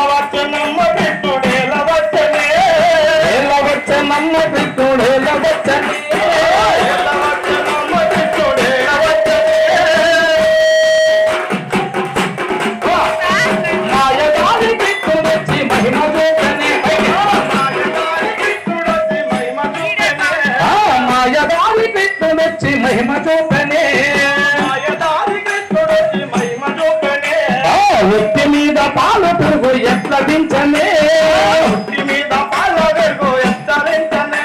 ఎలవచ్చనమ్మ కృష్ణుడు ఎలవచ్చనే ఎలవచ్చనమ్మ కృష్ణుడు ఎలవచ్చనే ఎలవచ్చనమ్మ కృష్ణుడు ఎలవచ్చనే మాయదారి కృష్ణుడు వచ్చి మహిమ చూపనే మాయదారి కృష్ణుడు వచ్చి మహిమ చూపనే మాయదారి కృష్ణుడు వచ్చి మహిమ చూపనే ఒట్టి మీద పాలు పెరుగు ఎట్ల దించనే ఒట్టి మీద పాలు పెరుగు ఎట్ల దించనే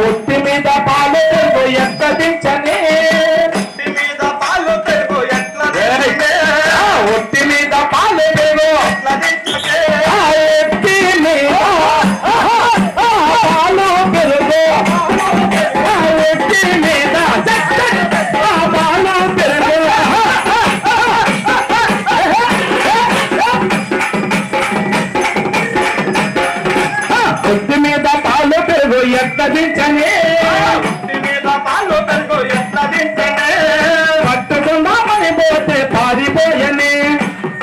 ఒట్టి మీద పాలు పెరుగు ఎట్ల దించనే ఒట్టి మీద పాలు పెరుగు ఎట్ల దించనే ఒట్టి మీద పాలు పెరుగు ఎట్ల దించనే ఒట్టి మీద పాలు పెరుగు ఒట్టి మీద పాలు పెరుగు ఒట్టి మీద పాలు పెరుగు ఎట్ల దించనే ఒట్టి మీద పాలు పెరుగు ఎట్ల దించనే పట్టుకుందామని పోతే పారిపోయనే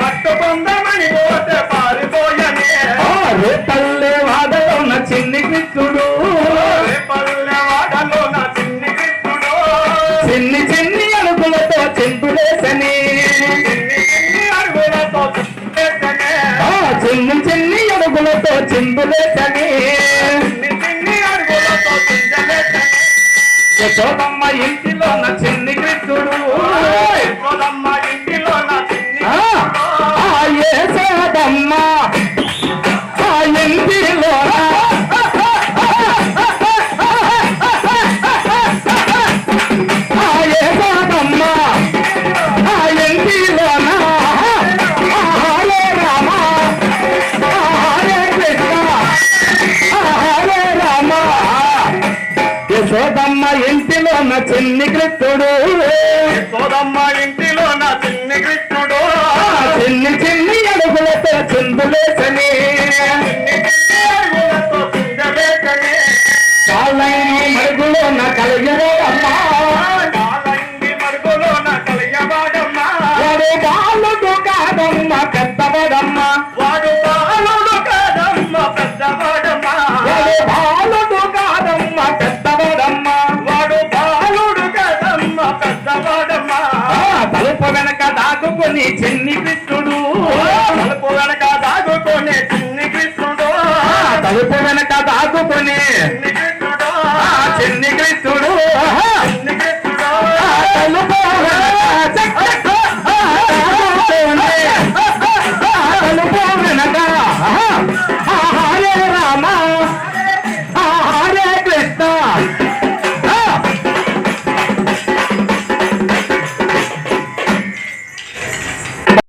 పట్టుకుందామని పోతే పారిపోయనే రేపల్లె వాడలో నా చిన్ని కృష్ణుడు రేపల్లె వాడలో నా చిన్ని కృష్ణుడు చిన్ని చిన్ని అడుగులతో చిందులేసని చిన్ని చిన్ని అడుగులతో చిందులేసనే చిన్ని చిన్ని అడుగులతో చిందులేసని యశోదమ్మ ఇంటిలో నా చిన్ని కృష్ణుడు యశోదమ్మ ఇంటిలో నా చిన్ని యశోదమ్మ ఇంటిలో యశోదమ్మ ఇంటిలో హరే రామ హరే కృష్ణ హరే రామ యశోదమ్మ ఇంటిలో నా చిన్ని కృష్ణుడు యశోదమ్మ ఇంటిలో నా చిన్ని కృష్ణుడు చిన్ని చిన్ని అడుగులతో చిందులేసని కాలైని మరుగులో నా కలియవాడమ్మా కాలైని మరుగులో నా కలియవాడమ్మా వాడు బాలుడు కాదమ్మ పెద్దవాడమ్మ వాడు బాలుడు కాదమ్మ పెద్దవాడమ్మా వాడు బాలుడు కాదమ్మ పెద్దవాడమ్మ వాడు బాలుడు కాదమ్మ పెద్దవాడమ్మ తలుపు వెనక దాగుకొని చిన్ని కృష్ణుడు తలుపు వెనక దాగుకొని చిన్ని కృష్ణుడు తలుపు వెనక దాగుకొని చిన్ని కృష్ణుడు